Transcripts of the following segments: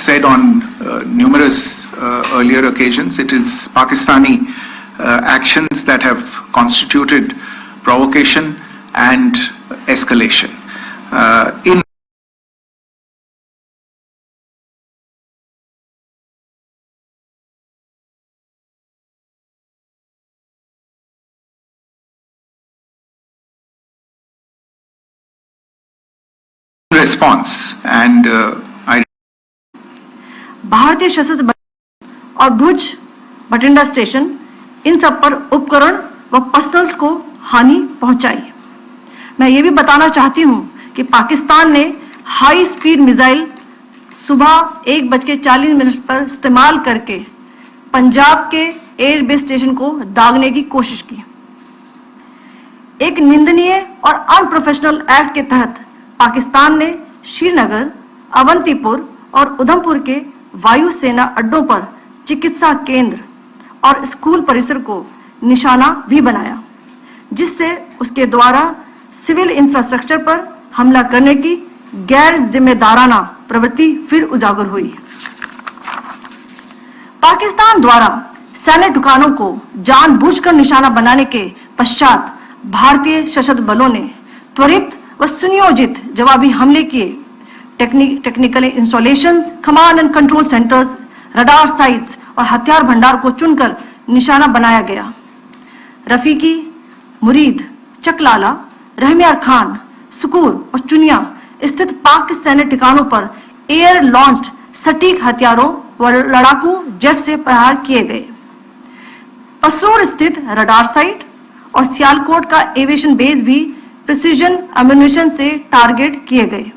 said on numerous earlier occasions, it is Pakistani actions that have constituted provocation and escalation. In response, and I भारतीय सशस्त्र बल और भुज Bathinda station इन सब पर उपकरण व पर्सनल्स को हानि पहुंचाई। मैं ये भी बताना चाहती हूं कि पाकिस्तान ने हाई स्पीड मिसाइल सुबह 1:40 पर इस्तेमाल करके पंजाब के एयरबेस स्टेशन को दागने की कोशिश की। एक निंदनीय और अनप्रोफेशनल एक्ट के तहत पाकिस्तान ने श्रीनगर, अवंतीपुर और उधमपुर के वायुसेना अड्डों पर चिकित्सा केंद्र और स्कूल परिसर को निशाना भी बनाया, जिससे उसके द्वारा सिविल इंफ्रास्ट्रक्चर पर हमला करने की गैर जिम्मेदाराना प्रवृत्ति फिर उजागर हुई। पाकिस्तान द्वारा सैन्य ठिकानों को जानबूझकर निशाना बनाने के पश्चात भारतीय सशस्त्र बलों ने त्वरित व सुनियोजित जवाबी हमले किए। Technical installations, command and control centres, radar sites और हथियार भंडार को चुनकर निशाना बनाया गया। रफीकी, मुरीद, चकलाला, रहमियार खान, सुकूर और चुनिया स्थित पाक सैन्य ठिकानों पर एयर लॉन्च्ड सटीक हथियारों व लड़ाकू जेट से प्रहार किए गए। पसरूर स्थित रडार साइट और सियालकोट का एविएशन बेस भी प्रिसीजन एम्यूनिशन से टारगेट किए गए।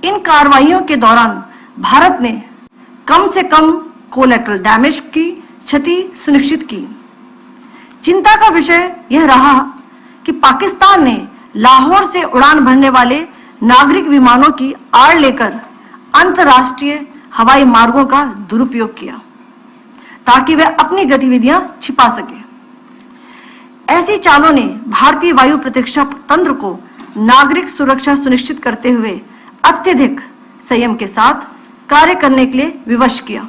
इन कार्रवाइयों के दौरान भारत ने कम से कम कोलैटरल डैमेज की क्षति सुनिश्चित की। चिंता का विषय यह रहा कि पाकिस्तान ने लाहौर से उड़ान भरने वाले नागरिक विमानों की आड़ लेकर अंतर्राष्ट्रीय हवाई मार्गों का दुरुपयोग किया ताकि वह अपनी गतिविधियां छिपा सके। ऐसी चालों ने भारतीय वायु प्रतिरक्षा तंत्र को नागरिक सुरक्षा सुनिश्चित करते हुए अत्यधिक संयम के साथ कार्य करने के लिए विवश किया।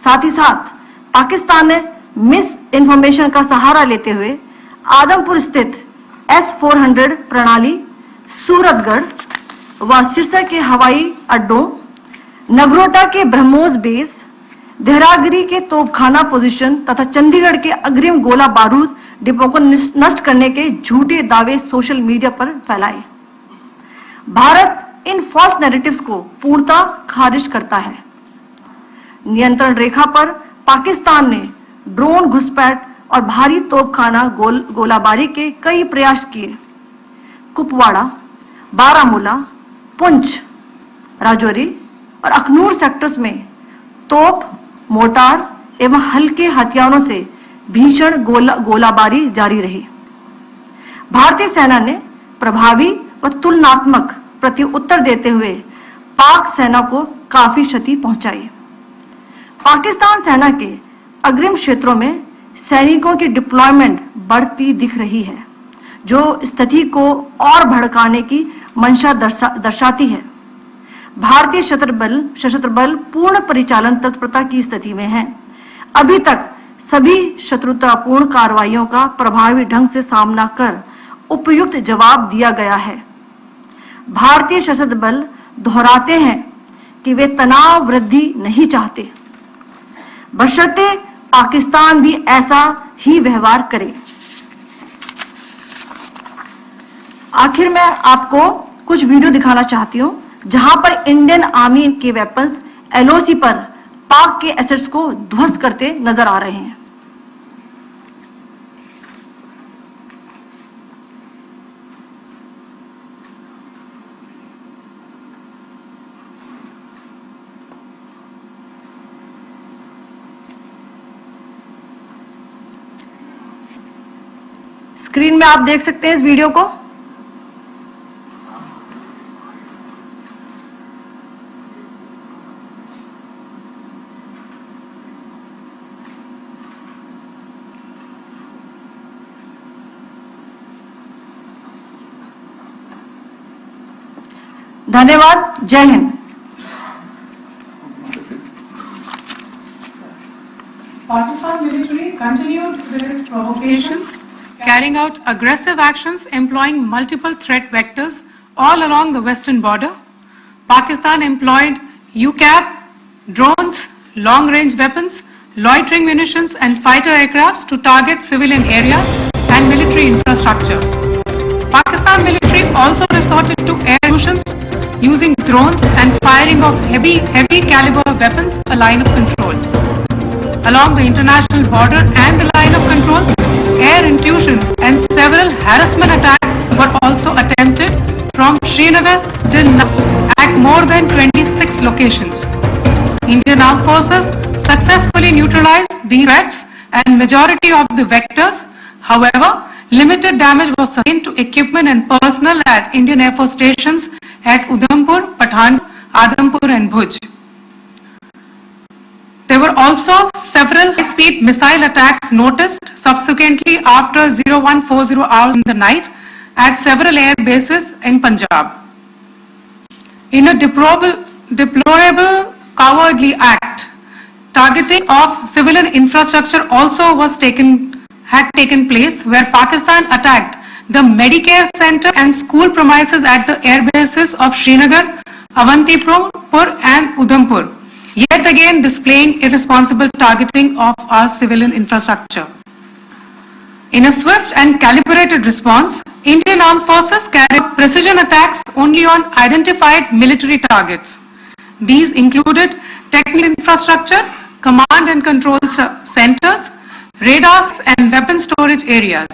साथ ही साथ पाकिस्तान ने मिस इंफॉर्मेशन का सहारा लेते हुए आदमपुर स्थित S-400 प्रणाली, सूरतगढ़ व सिरसा के हवाई अड्डों, नगरोटा के ब्रह्मोस बेस, देहरागिरी के तोपखाना पोजीशन तथा चंडीगढ़ के अग्रिम गोला बारूद डिपो को नष्ट करने के झूठे दावे सोशल मीडिया पर फैलाए। भारत इन फॉल्स नैरेटिव्स को पूर्णतः खारिज करता है। नियंत्रण रेखा पर पाकिस्तान ने ड्रोन घुसपैठ और भारी तोपखाना गोलाबारी के कई प्रयास किए। कुपवाड़ा, बारामूला, पुंछ, राजौरी और अखनूर सेक्टर्स में तोप, मोर्टार एवं हल्के हथियारों से भीषण गोलाबारी जारी रही। भारतीय सेना ने प्रभावी व तुलनात्मक प्रत्युत्तर देते हुए पाक सेना को काफी क्षति पहुंचाई। पाकिस्तान सेना के अग्रिम क्षेत्रों में सैनिकों की डिप्लॉयमेंट बढ़ती दिख रही है, जो स्थिति को और भड़काने की मंशा दर्शाती है। भारतीय सशस्त्र बल पूर्ण परिचालन तत्परता की स्थिति में है। अभी तक सभी शत्रुतापूर्ण कार्रवाइयों का प्रभावी ढंग से सामना कर उपयुक्त जवाब दिया गया है। भारतीय सशस्त्र बल दोहराते हैं कि वे तनाव वृद्धि नहीं चाहते, बशर्ते पाकिस्तान भी ऐसा ही व्यवहार करे। आखिर में आपको कुछ वीडियो दिखाना चाहती हूं जहां पर इंडियन आर्मी के वेपन्स LOC पर पाक के एसेट्स को ध्वस्त करते नजर आ रहे हैं। स्क्रीन में आप देख सकते हैं इस वीडियो को। धन्यवाद। जय Hind. Pakistan military continued with its provocations, carrying out aggressive actions employing multiple threat vectors all along the western border. Pakistan employed UCAP, drones, long-range weapons, loitering munitions and fighter aircrafts to target civilian areas and military infrastructure. Pakistan military also resorted to air incursions using drones and firing of heavy caliber weapons, a line of control. Along the international border and the line of control, air intrusion and several harassment attacks were also attempted from Srinagar till now at more than 26 locations. Indian Armed Forces successfully neutralized these threats and majority of the vectors. However, limited damage was sustained to equipment and personnel at Indian Air Force stations at Udhampur, Pathan, Adhampur and Bhuj. There were also several high-speed missile attacks noticed subsequently after 0140 hours in the night at several air bases in Punjab. In a deplorable cowardly act, targeting of civilian infrastructure also had taken place, where Pakistan attacked the Medicare center and school premises at the air bases of Srinagar, Avantipur and Udhampur, yet again displaying irresponsible targeting of our civilian infrastructure. In a swift and calibrated response, Indian Armed Forces carried out precision attacks only on identified military targets. These included technical infrastructure, command and control centers, radars and weapon storage areas.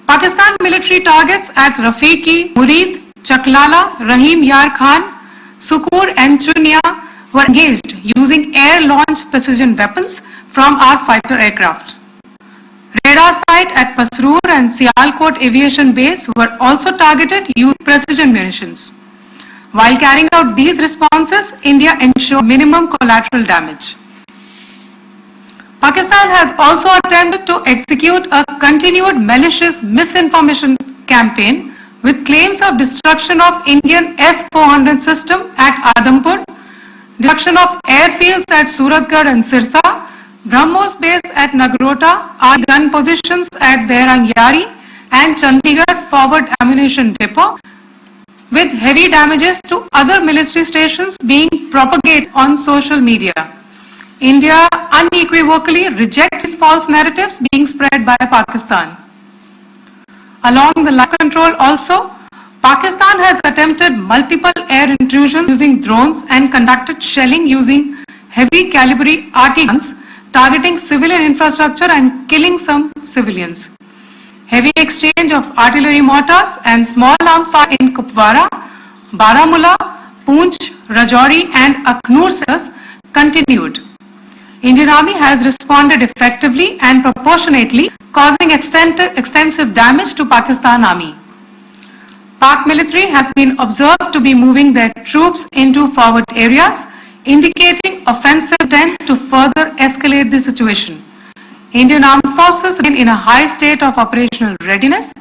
Pakistan military targets at Rafiqi, Murid, Chaklala, Rahim Yar Khan, Sukur and Chunya were engaged using air-launched precision weapons from our fighter aircraft. Radar site at Pasroor and Sialkot Aviation Base were also targeted using precision munitions. While carrying out these responses, India ensured minimum collateral damage. Pakistan has also attempted to execute a continued malicious misinformation campaign with claims of destruction of Indian S-400 system at Adhampur, destruction of airfields at Suratgarh and Sirsa, BrahMos base at Nagrota, our gun positions at Derangyari and Chandigarh forward ammunition depot, with heavy damages to other military stations being propagated on social media. India unequivocally rejects these false narratives being spread by Pakistan. Along the line of control also, Pakistan has attempted multiple air intrusions using drones and conducted shelling using heavy caliber RT guns targeting civilian infrastructure and killing some civilians. Heavy exchange of artillery mortars and small arm fire in Kupwara, Baramulla, Poonch, Rajouri and Akhnur sectors continued. Indian Army has responded effectively and proportionately, causing extensive damage to Pakistan Army. Pak military has been observed to be moving their troops into forward areas, indicating offensive intent to further escalate the situation. Indian Armed Forces remain in a high state of operational readiness.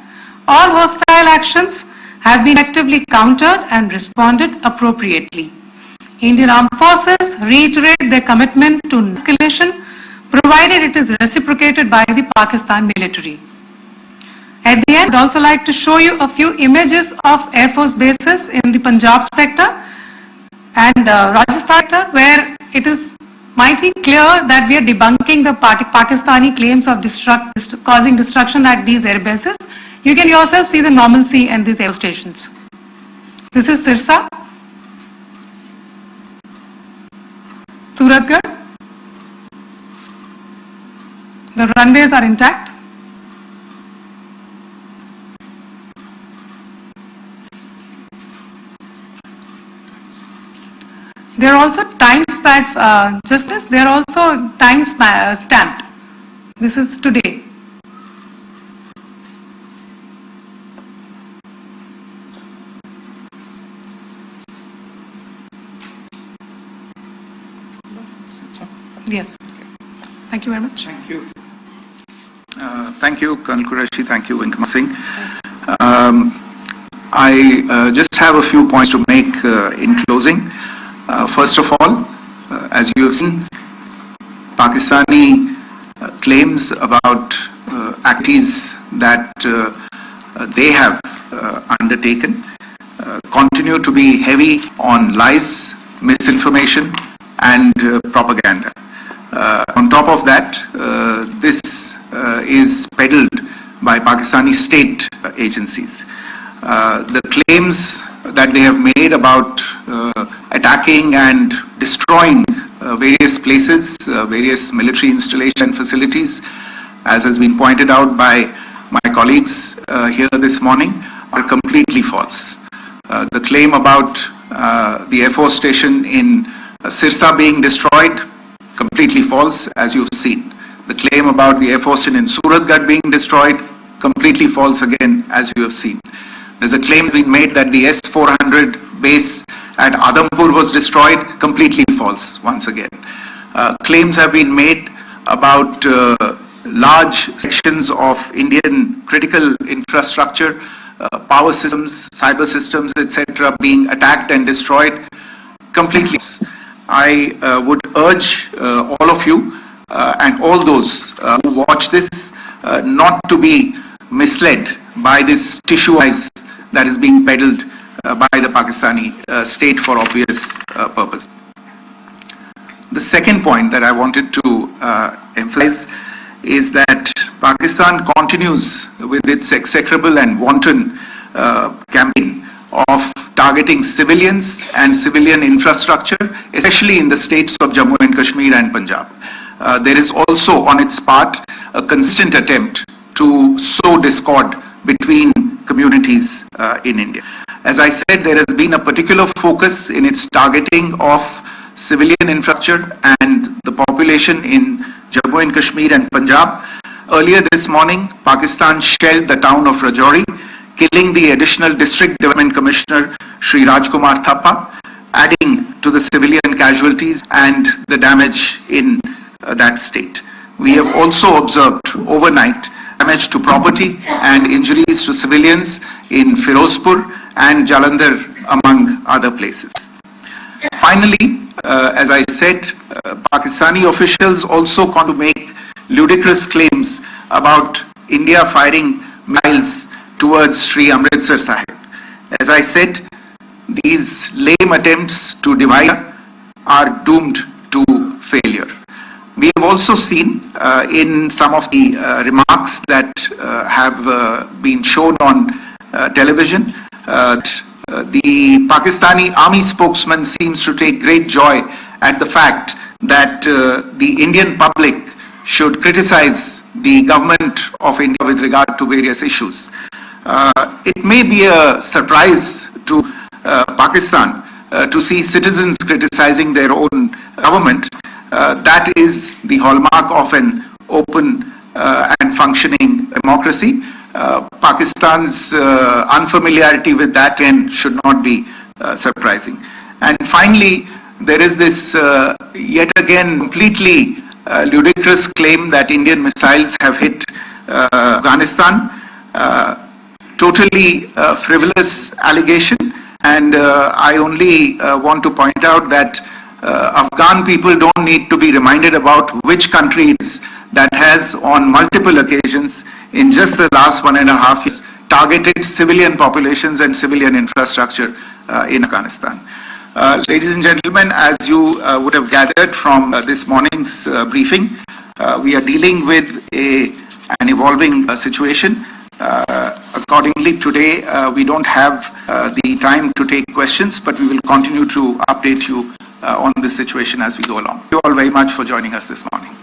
All hostile actions have been effectively countered and responded appropriately. Indian Armed Forces reiterate their commitment to escalation, provided it is reciprocated by the Pakistan military. At the end, I would also like to show you a few images of Air Force bases in the Punjab sector and Rajasthan sector, where it is mighty clear that we are debunking the Pakistani claims of causing destruction at these air bases. You can yourself see the normalcy in these air stations. This is Sirsa, Suratgarh. The runways are intact. There are also time stamped. They are also time stamped. This is today. Yes. Thank you very much. Thank you. Thank you, Colonel Qureshi. Thank you, Income Singh. I just have a few points to make in closing. First of all, as you have seen, Pakistani claims about activities that they have undertaken continue to be heavy on lies, misinformation and propaganda. On top of that, this is peddled by Pakistani state agencies. The claims that they have made about attacking and destroying various places, various military installations and facilities, as has been pointed out by my colleagues here this morning, are completely false. The claim about the Air Force station in Sirsa being destroyed, completely false, as you've seen. The claim about the Air Force station in Suratgarh being destroyed, completely false again, as you have seen. There's a claim being made that the S-400 base at Adampur was destroyed, completely false once again. Claims have been made about large sections of Indian critical infrastructure, power systems, cyber systems, etc. being attacked and destroyed, completely. I would urge all of you and all those who watch this not to be misled by this tissue eyes that is being peddled by the Pakistani state for obvious purpose. The second point that I wanted to emphasize is that Pakistan continues with its execrable and wanton campaign of targeting civilians and civilian infrastructure, especially in the states of Jammu and Kashmir and Punjab. There is also on its part a consistent attempt to sow discord between communities in India. As I said, there has been a particular focus in its targeting of civilian infrastructure and the population in Jammu and Kashmir and Punjab. Earlier this morning, Pakistan shelled the town of Rajouri, killing the additional District Development Commissioner, Shri Rajkumar Thappa, adding to the civilian casualties and the damage in that state. We have also observed overnight damage to property and injuries to civilians in Firozpur and Jalandhar, among other places. Finally, as I said, Pakistani officials also want to make ludicrous claims about India firing missiles towards Sri Amritsar Sahib. As I said, these lame attempts to divide are doomed to failure. We have also seen in some of the remarks that have been shown on television, the Pakistani army spokesman seems to take great joy at the fact that the Indian public should criticize the government of India with regard to various issues. It may be a surprise to Pakistan to see citizens criticizing their own government. That is the hallmark of an open and functioning democracy. Pakistan's unfamiliarity with that end should not be surprising. And finally, there is this yet again completely ludicrous claim that Indian missiles have hit Afghanistan. Totally frivolous allegation, and I only want to point out that Afghan people don't need to be reminded about which country it is that has on multiple occasions in just the last 1.5 years targeted civilian populations and civilian infrastructure in Afghanistan. Ladies and gentlemen, as you would have gathered from this morning's briefing, we are dealing with an evolving situation. Accordingly, today we don't have the time to take questions, but we will continue to update you on this situation as we go along. Thank you all very much for joining us this morning.